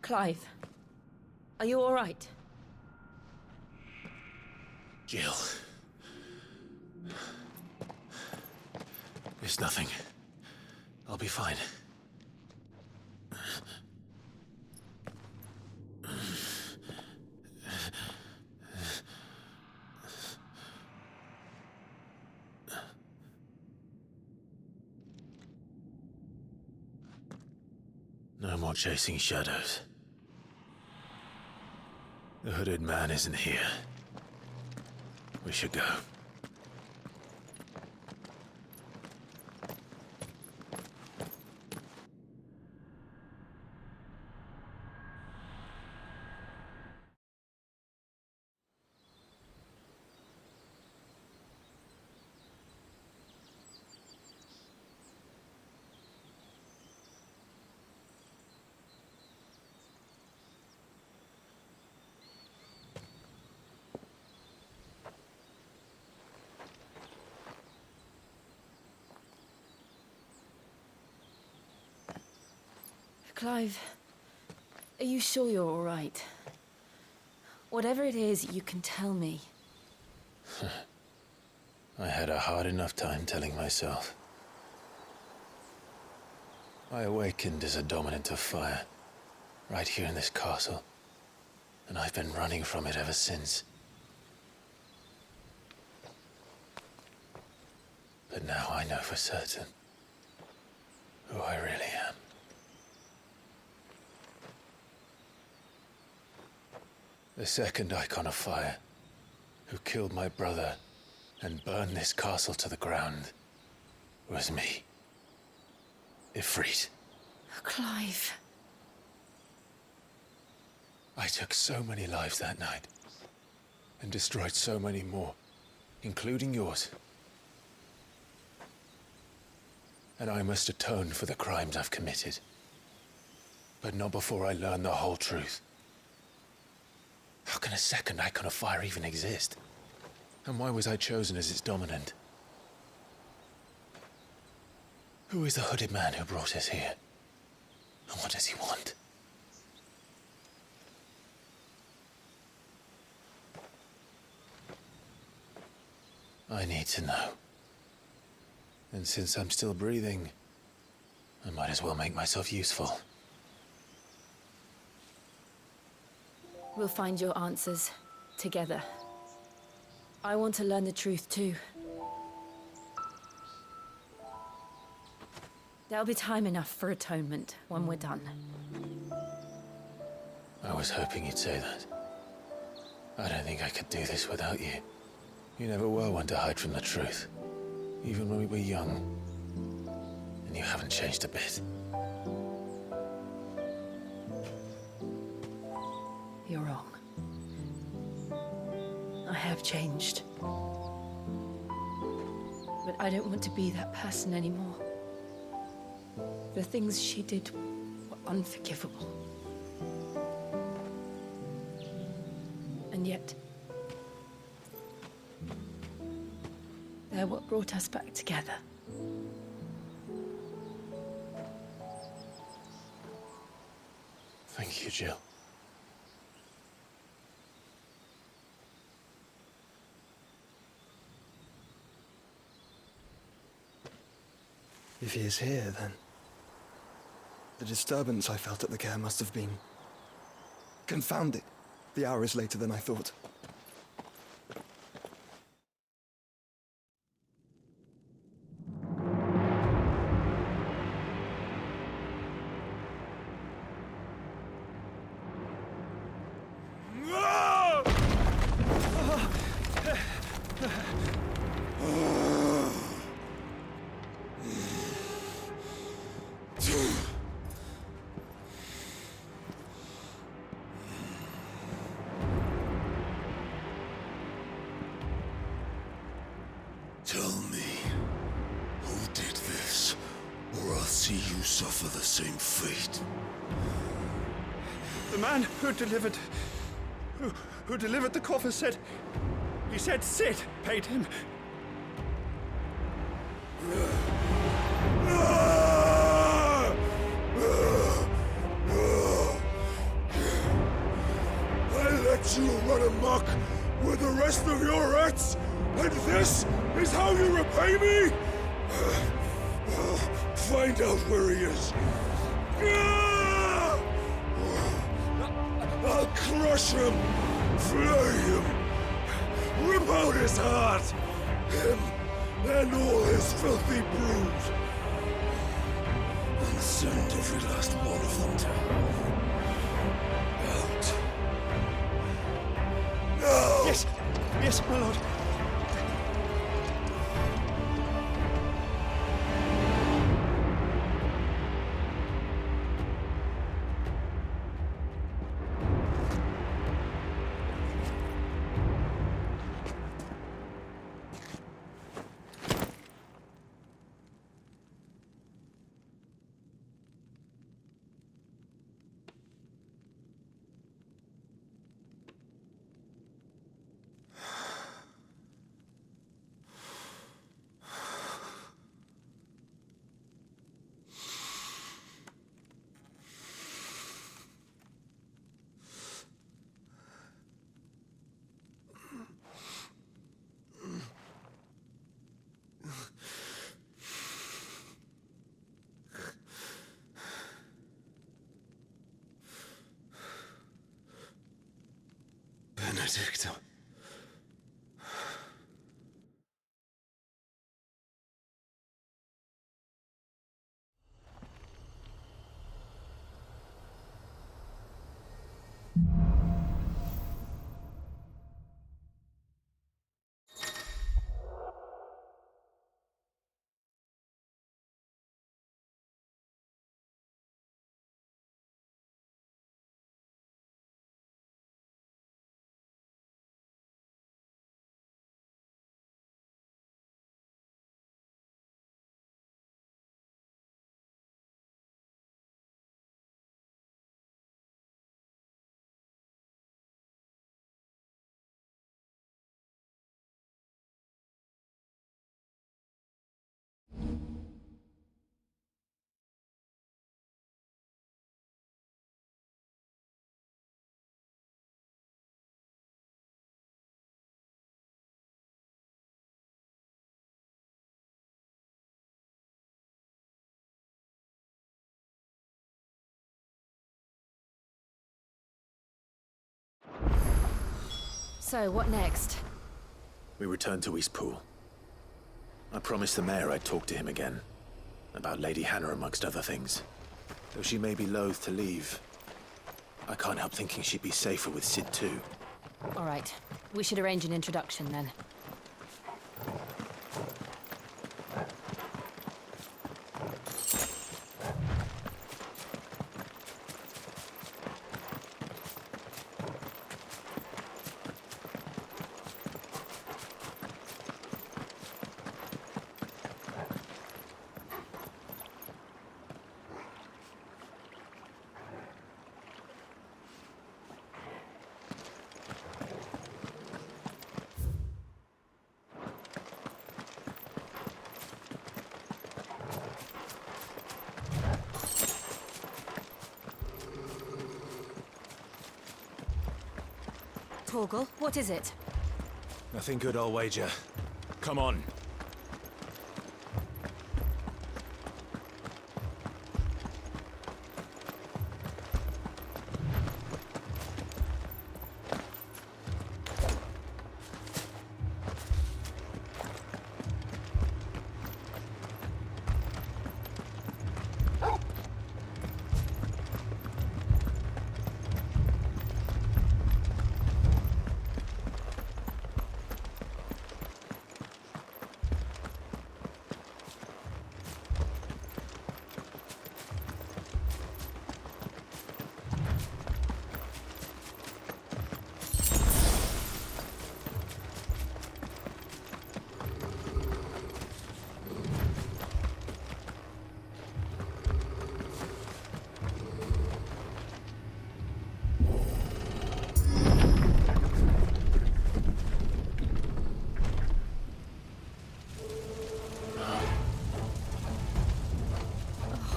Clive, are you all right? Jill. It's nothing. I'll be fine. No more chasing shadows. The hooded man isn't here. We should go. Clive, are you sure you're all right? Whatever it is, you can tell me. I had a hard enough time telling myself. I awakened as a dominant of fire, right here in this castle, and I've been running from it ever since. But now I know for certain who I really am. The second icon of fire, who killed my brother and burned this castle to the ground, was me. Ifrit. Clive. I took so many lives that night, and destroyed so many more, including yours. And I must atone for the crimes I've committed. But not before I learn the whole truth. How can a second icon of fire even exist? And why was I chosen as its dominant? Who is the hooded man who brought us here? And what does he want? I need to know. And since I'm still breathing, I might as well make myself useful. We'll find your answers together. I want to learn the truth too. There'll be time enough for atonement when we're done. I was hoping you'd say that. I don't think I could do this without you. You never were one to hide from the truth, even when we were young. And you haven't changed a bit. You're wrong. I have changed. But I don't want to be that person anymore. The things she did were unforgivable. And yet, they're what brought us back together. Thank you, Jill. If he is here, then the disturbance I felt at the care must have been confounded. The hour is later than I thought. Tell me, who did this, or I'll see you suffer the same fate. The man who delivered the coffer said, he said Sid paid him. run amok with the rest of your rats? And this is how you repay me? Find out where he is. I'll crush him, flay him, rip out his heart, him and all his filthy brood, and send every last one of them to hell. Out. Now! Yes, yes, my lord. Benedicta. So, what next? We return to Eastpool. I promised the mayor I'd talk to him again. About Lady Hannah, amongst other things. Though she may be loath to leave, I can't help thinking she'd be safer with Sid too. All right. We should arrange an introduction then. Torgal, what is it? Nothing good, I'll wager. Come on.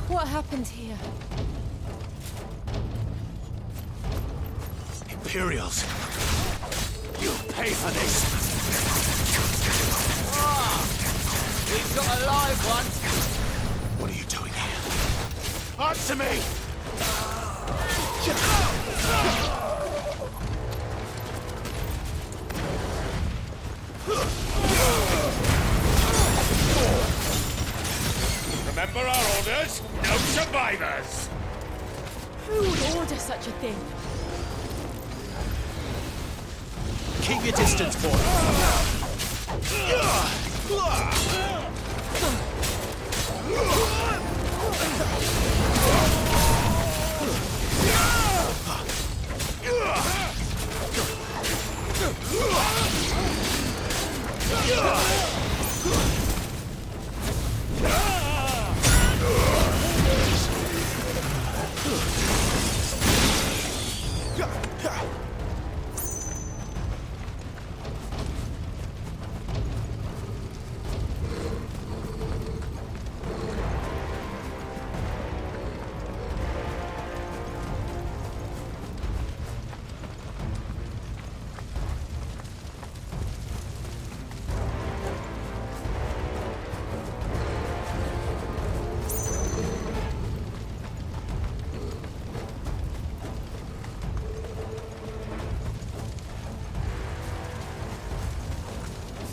What happened here? Imperials! pay for this! We've got a live one. What are you doing here? Answer me! Remember our orders? No survivors! Who would order such a thing? Keep your distance, boy!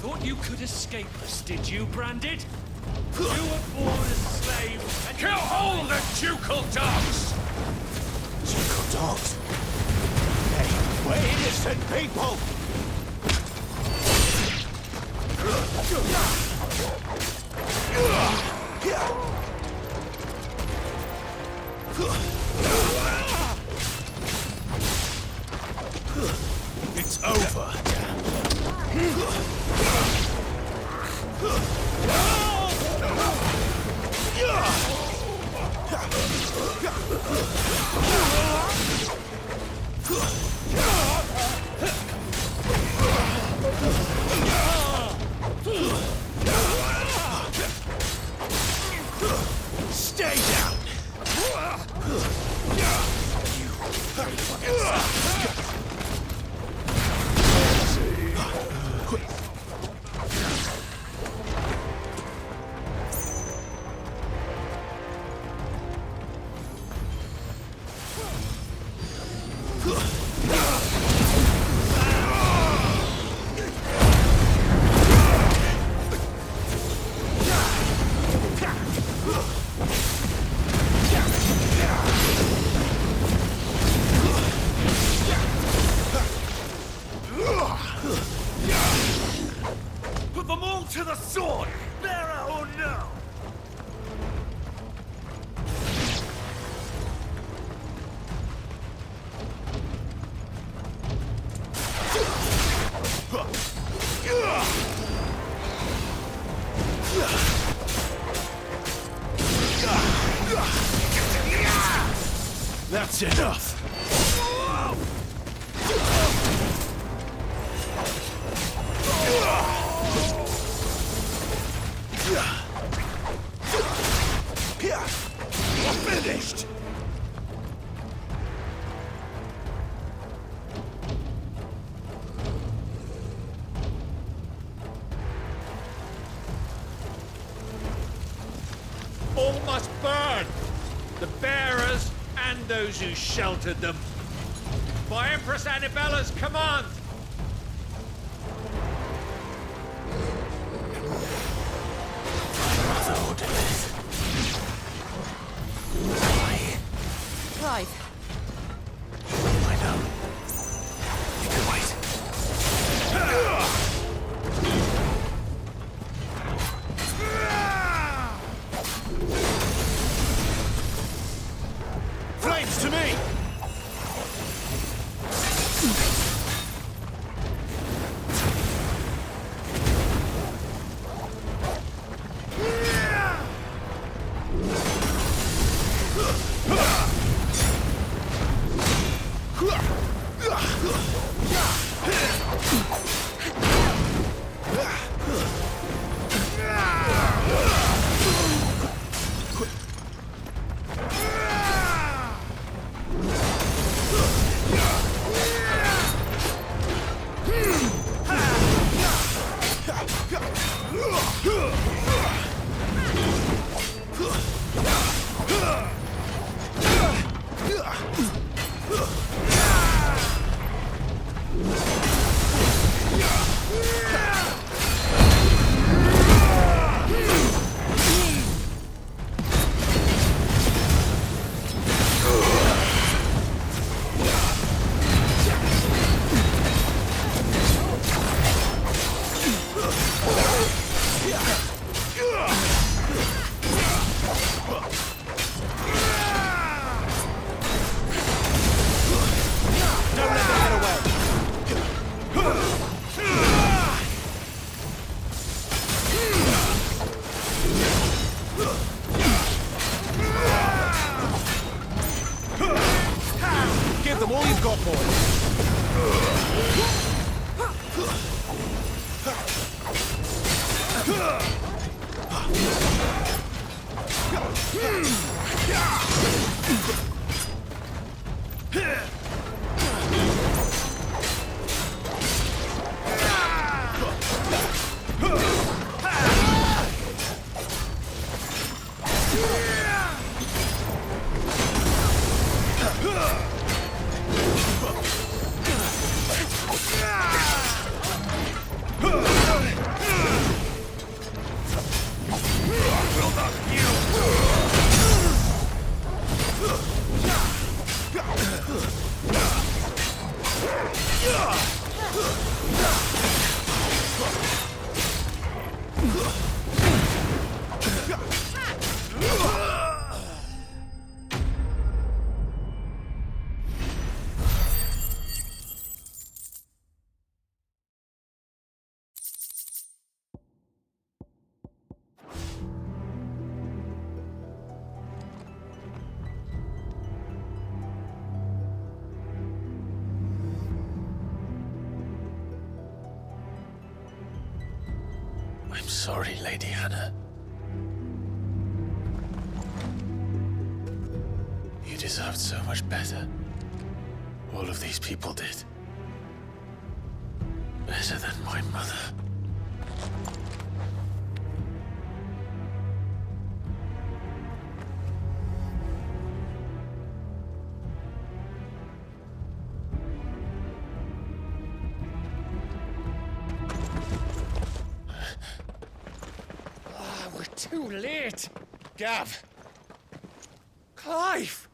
Thought you could escape us, did you, Branded? You were born a slave and Kill all the ducal dogs! Ducal dogs? Hey, we're innocent people! It's over. Stay down! Put them all to the sword! Bearer or no! That's enough! We're finished! all must burn! The bearers and those who sheltered them. By Empress Annibella's command! Clive. I know. You can wait. Flames to me! you got, boy? I'm sorry, Lady Hannah. You deserved so much better. All of these people did. Better than my mother. We're too late. Gav. Clive.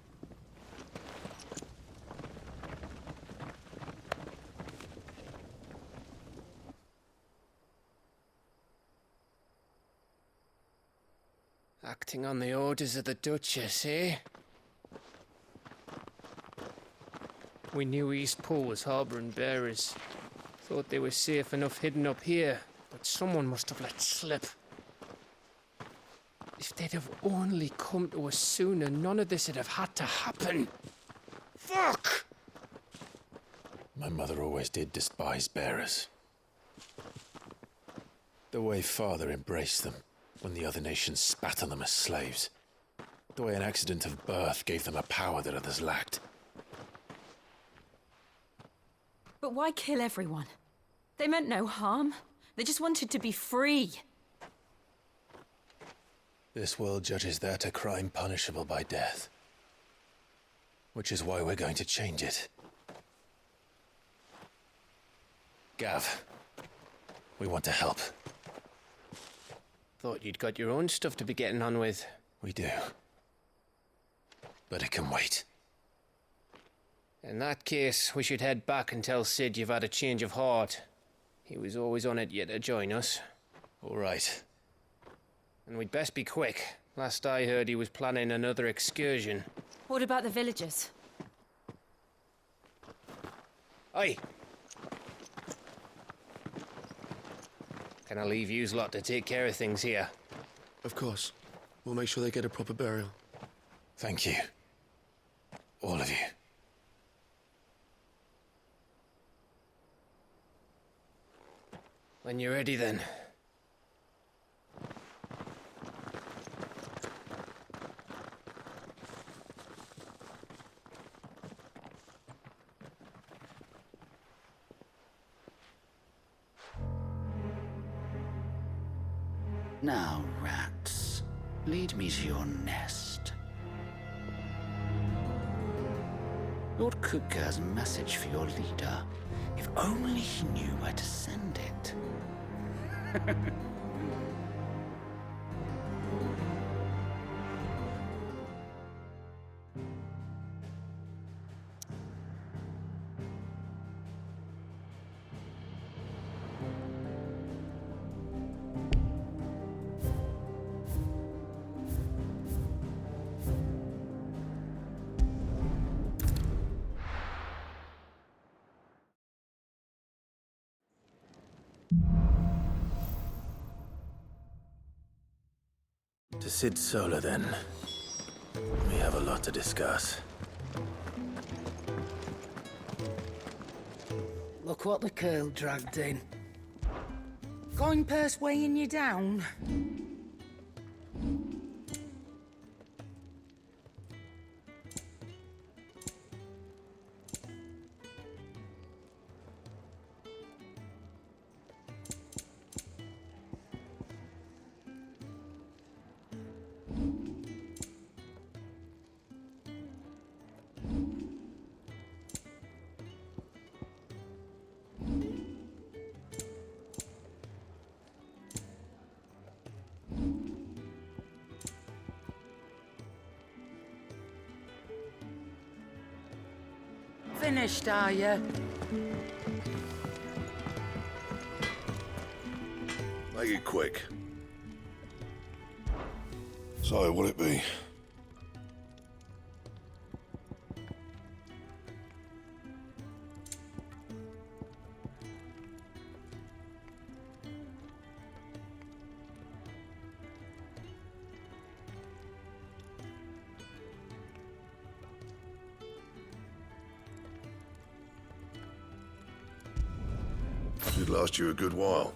Acting on the orders of the Duchess, eh? We knew Eastpool was harbouring bearers. Thought they were safe enough hidden up here, but someone must have let slip. If they'd have only come to us sooner, none of this would have had to happen. Fuck! My mother always did despise bearers. The way Father embraced them when the other nations spat on them as slaves. The way an accident of birth gave them a power that others lacked. But why kill everyone? They meant no harm. They just wanted to be free. This world judges that a crime punishable by death. Which is why we're going to change it. Gav, we want to help. Thought you'd got your own stuff to be getting on with. We do. But it can wait. In that case, we should head back and tell Sid you've had a change of heart. He was always on it yet to join us. All right. And we'd best be quick. Last I heard, he was planning another excursion. What about the villagers? Aye. Can I leave yous lot to take care of things here? Of course. We'll make sure they get a proper burial. Thank you. All of you. When you're ready, then. Now, rats, lead me to your nest. Lord Kupka has a message for your leader. If only he knew where to send it. To Sid Solar, then. We have a lot to discuss. Look what the curl dragged in. Going purse weighing you down? Finished, are you? Make it quick. So, what'll it be? Should last you a good while.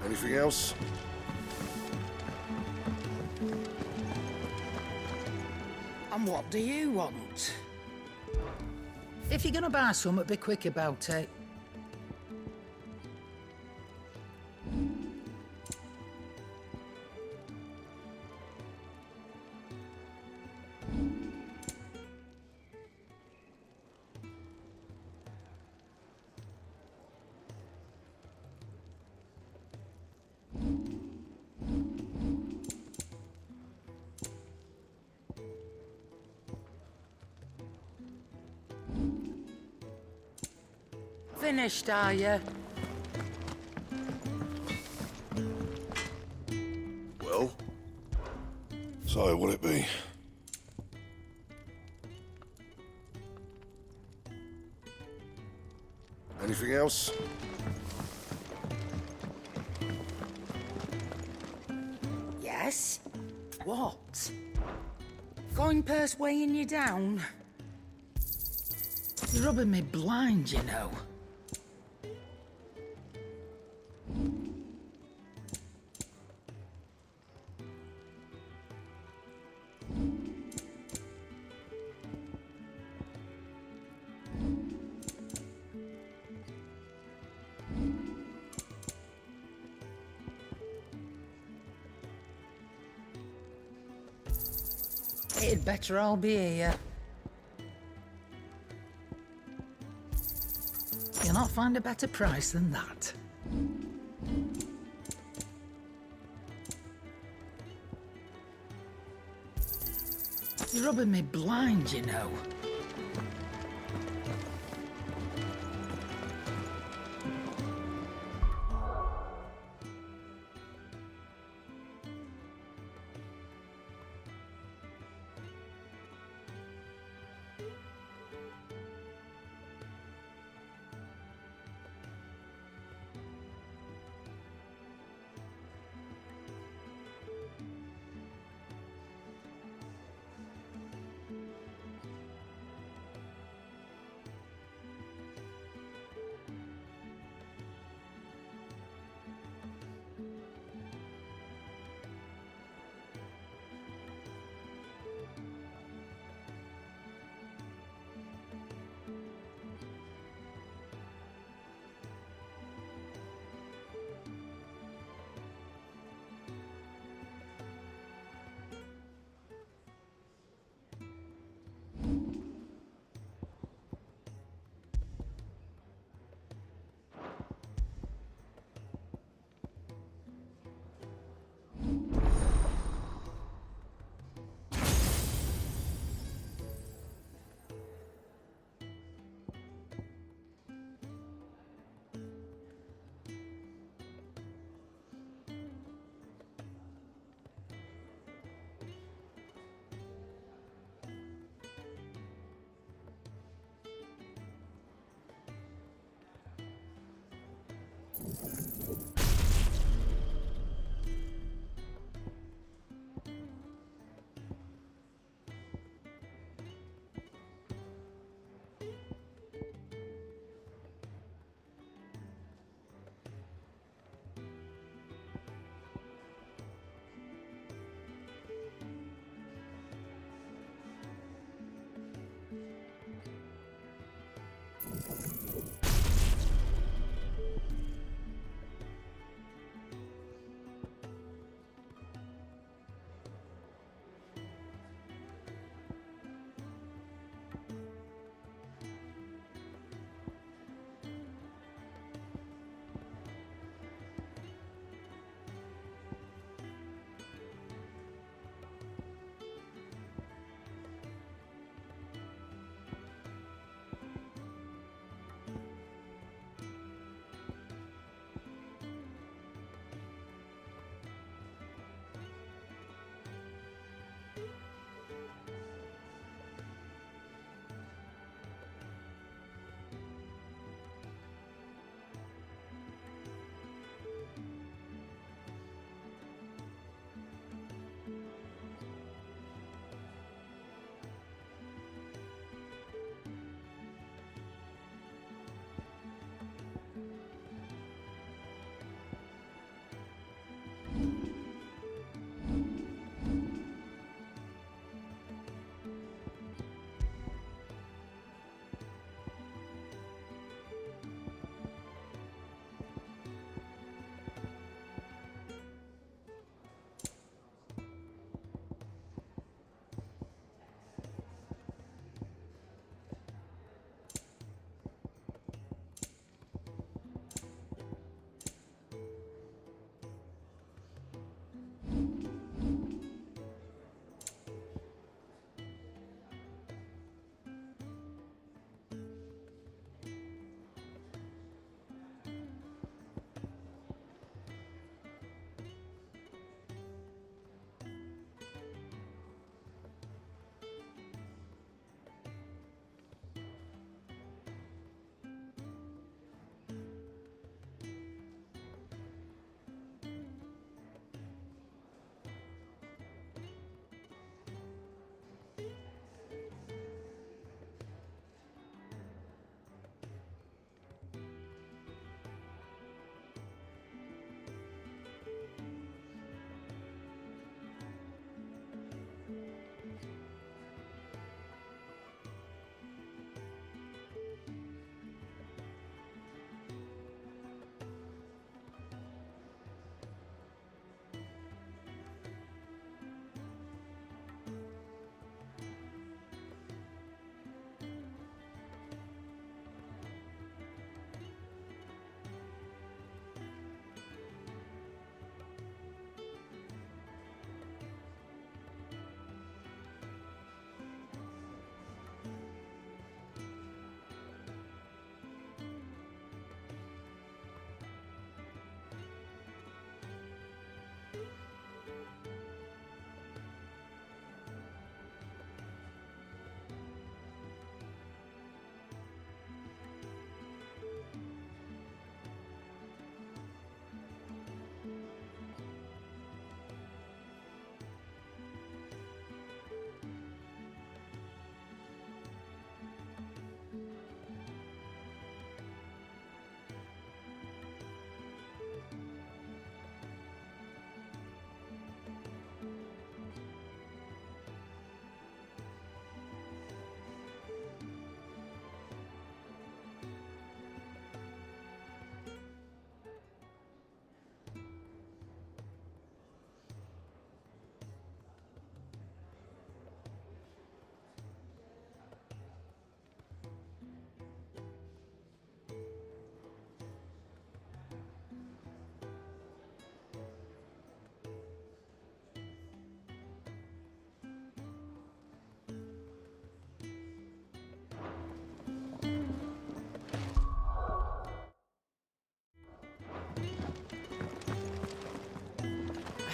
Anything else? And what do you want? If you're gonna buy something, be quick about it. Finished, are you? Well? So, what'll it be? Anything else? Yes? What? Going purse weighing you down? You're rubbing me blind, you know. It'd better all be here. You'll not find a better price than that. You're rubbing me blind, you know.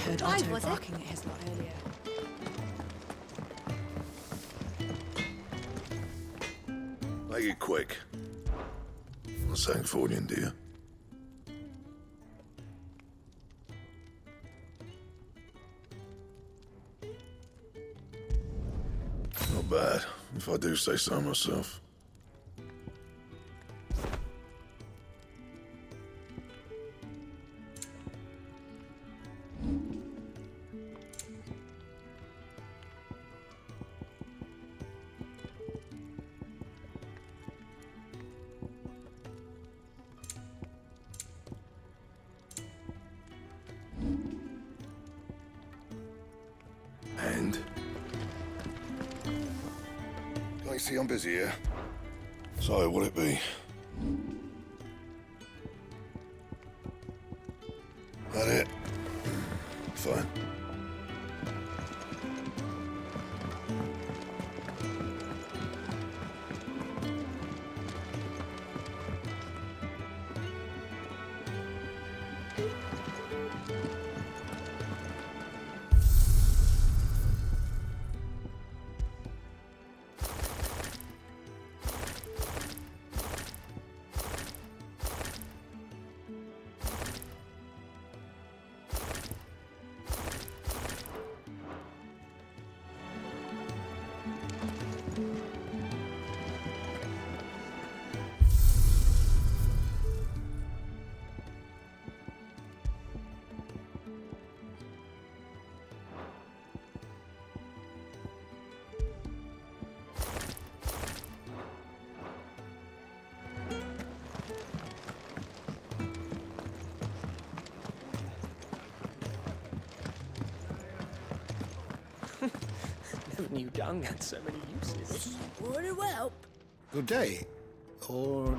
heard Why Otto was it? barking at his lot earlier. Make it quick. Not Sancfordian, do you? Not bad, if I do say so myself. And? Can't you see I'm busy here? So, what'll it be? That it? Fine. Never knew dung had so many uses. This is pretty well. Good day. Or...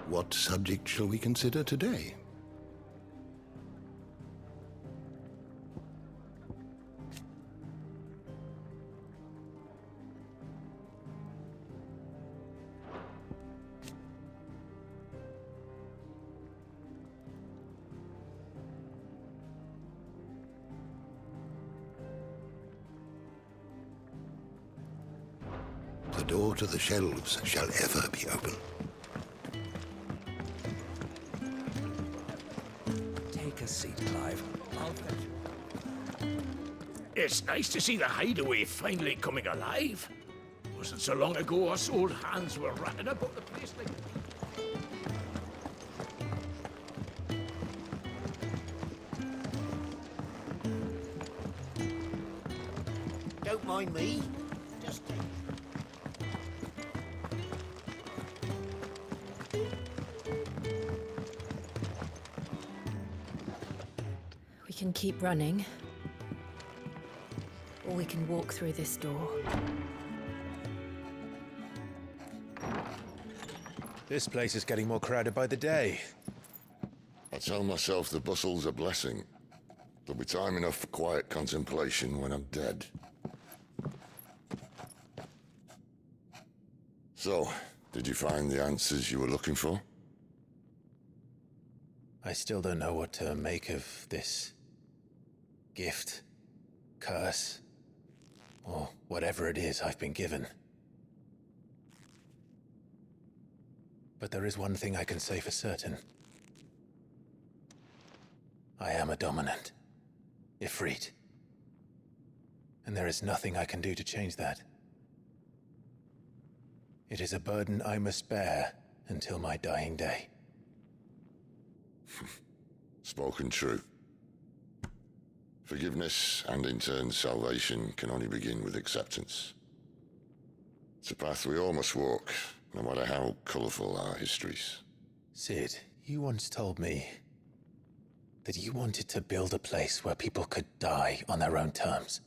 What subject shall we consider today? The door to the shelves shall ever be open. Take a seat, Clive. I'll fetch you. It's nice to see the hideaway finally coming alive. Wasn't so long ago us old hands were ratting about the place like... Don't mind me. Just take We can keep running. Or we can walk through this door. This place is getting more crowded by the day. I tell myself the bustle's a blessing. There'll be time enough for quiet contemplation when I'm dead. So, did you find the answers you were looking for? I still don't know what to make of this gift, curse, or whatever it is I've been given. But there is one thing I can say for certain. I am a dominant, Ifrit. And there is nothing I can do to change that. It is a burden I must bear until my dying day. Spoken true. Forgiveness and in turn salvation can only begin with acceptance. It's a path we all must walk, no matter how colourful our histories. Sid, you once told me that you wanted to build a place where people could die on their own terms.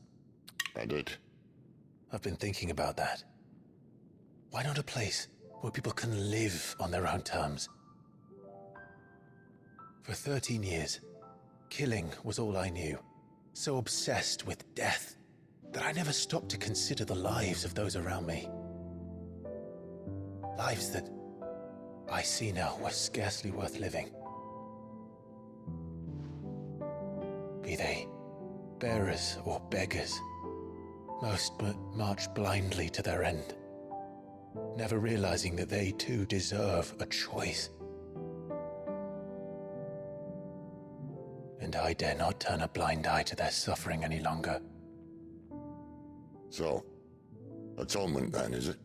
I did. I've been thinking about that. Why not a place where people can live on their own terms? For 13 years, killing was all I knew. So obsessed with death that I never stopped to consider the lives of those around me. Lives that I see now were scarcely worth living. Be they bearers or beggars, most but march blindly to their end, never realizing that they too deserve a choice. And I dare not turn a blind eye to their suffering any longer. So, atonement then, is it?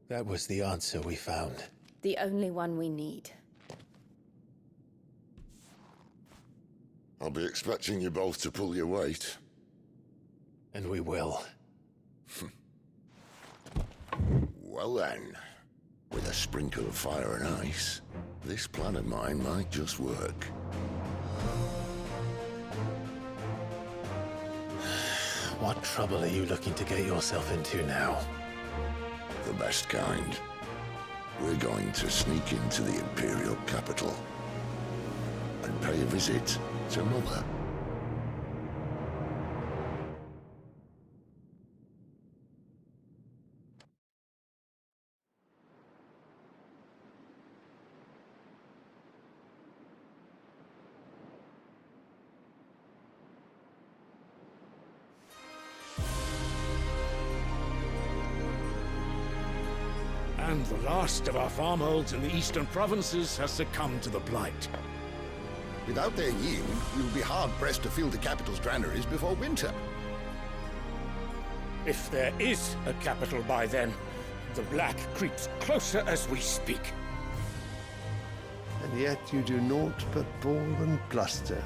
That was the answer we found. The only one we need. I'll be expecting you both to pull your weight. And we will. Well then, with a sprinkle of fire and ice, this plan of mine might just work. What trouble are you looking to get yourself into now? The best kind. We're going to sneak into the Imperial capital and pay a visit to Mother. And the last of our farmholds in the eastern provinces has succumbed to the blight. Without their yield, we will be hard-pressed to fill the capital's granaries before winter. If there is a capital by then, the black creeps closer as we speak. And yet you do naught but bawl and bluster.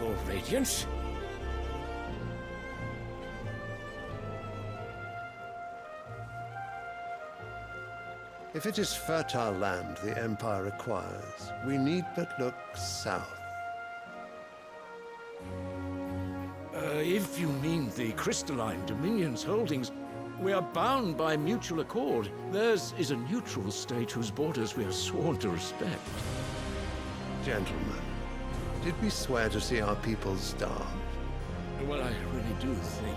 Your Radiance? If it is fertile land the Empire requires, we need but look south. If you mean the crystalline Dominion's holdings, we are bound by mutual accord. Theirs is a neutral state whose borders we are sworn to respect. Gentlemen, did we swear to see our people starve? Well, I really do think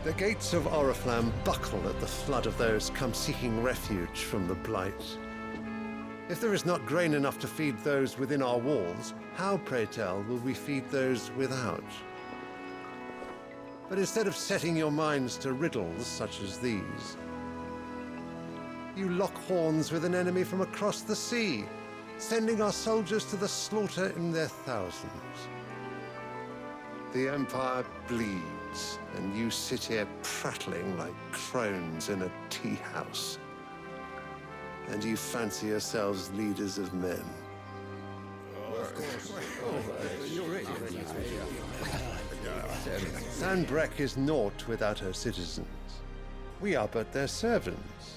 The gates of Oriflamme buckle at the flood of those come seeking refuge from the blight. If there is not grain enough to feed those within our walls, how, pray tell, will we feed those without? But instead of setting your minds to riddles such as these, you lock horns with an enemy from across the sea, sending our soldiers to the slaughter in their thousands. The Empire bleeds, and you sit here prattling like crones in a tea house. And you fancy yourselves leaders of men. Sandbreck is naught without her citizens. We are but their servants.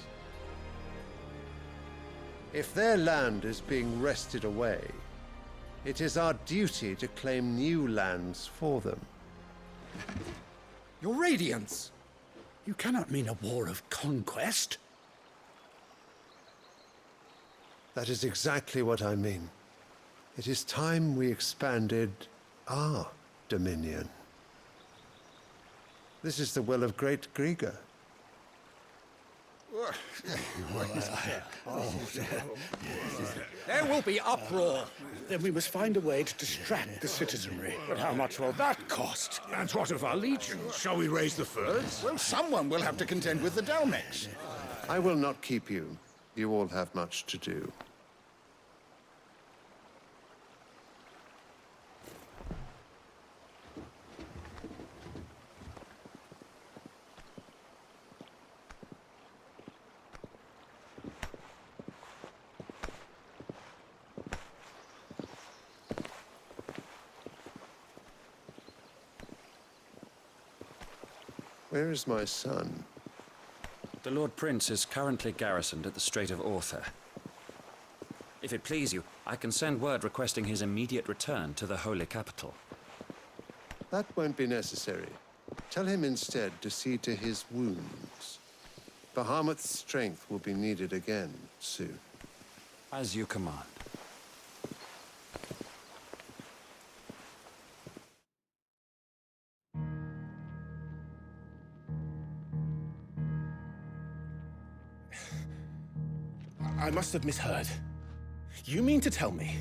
If their land is being wrested away, it is our duty to claim new lands for them. Your Radiance! You cannot mean a war of conquest. That is exactly what I mean. It is time we expanded our dominion. This is the will of great Grieger. There will be uproar. Then we must find a way to distract the citizenry. But how much will that cost? And what of our legions? Shall we raise the furs? Well, someone will have to contend with the Dalmex. I will not keep you. You all have much to do. Where is my son? The Lord Prince is currently garrisoned at the Strait of Author. If it please you, I can send word requesting his immediate return to the Holy Capital. That won't be necessary. Tell him instead to see to his wounds. Bahamut's strength will be needed again soon. As you command. I must have misheard. You mean to tell me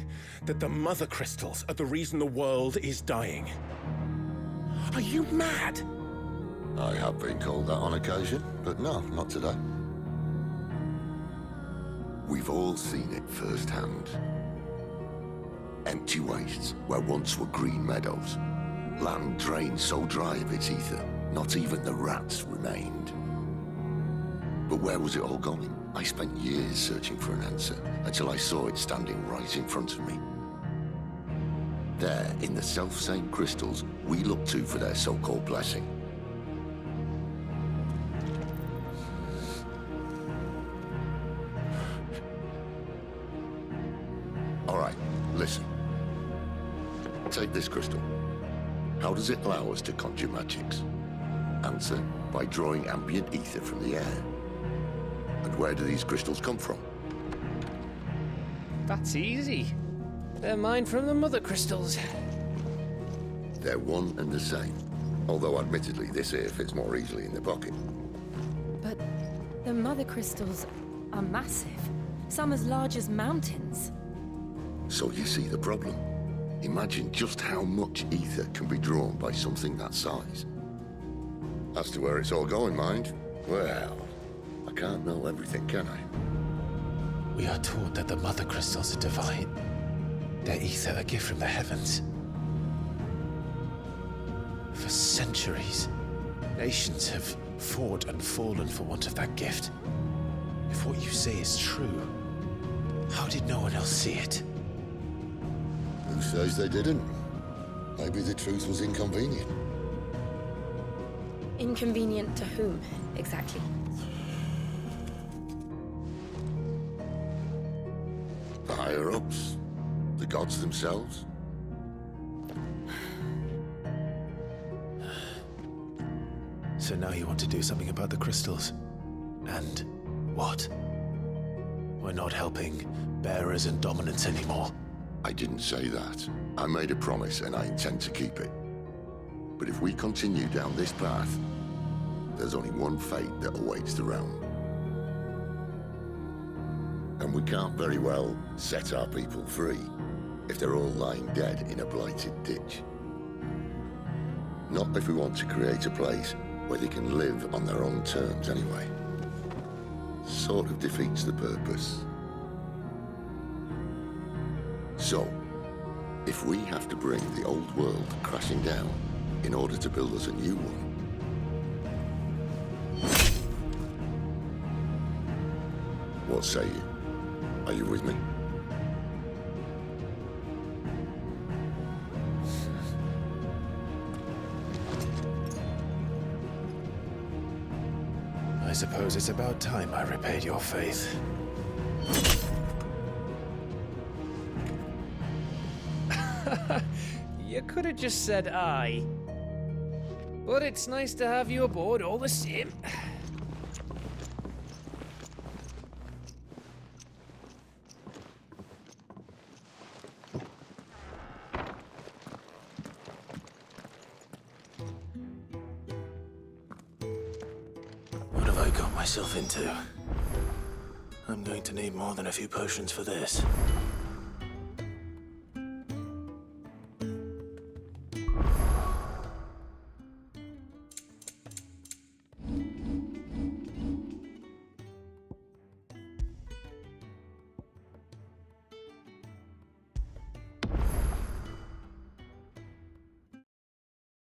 that the Mother Crystals are the reason the world is dying? Are you mad? I have been called that on occasion, but no, not today. We've all seen it firsthand. Empty wastes where once were green meadows. Land drained so dry of its ether, not even the rats remained. But where was it all going? I spent years searching for an answer, until I saw it standing right in front of me. There, in the self-same crystals we look to for their so-called blessing. All right, listen. Take this crystal. How does it allow us to conjure magics? Answer, by drawing ambient ether from the air. And where do these crystals come from? That's easy. They're mine from the Mother Crystals. They're one and the same. Although admittedly this here fits more easily in the pocket. But the Mother Crystals are massive. Some as large as mountains. So you see the problem. Imagine just how much ether can be drawn by something that size. As to where it's all going, mind, well, I can't know everything, can I? We are taught that the Mother Crystals are divine. Their ether a gift from the heavens. For centuries, nations have fought and fallen for want of that gift. If what you say is true, how did no one else see it? Who says they didn't? Maybe the truth was inconvenient. Inconvenient to whom, exactly? The higher-ups? The gods themselves? So now you want to do something about the crystals? And what? We're not helping bearers and dominants anymore. I didn't say that. I made a promise and I intend to keep it. But if we continue down this path, there's only one fate that awaits the realm. And we can't very well set our people free if they're all lying dead in a blighted ditch. Not if we want to create a place where they can live on their own terms anyway. Sort of defeats the purpose. So, if we have to bring the old world crashing down in order to build us a new one, what say you? Are you with me? I suppose it's about time I repaid your faith. You could have just said aye. But it's nice to have you aboard all the same. What have I got myself into? I'm going to need more than a few potions for this.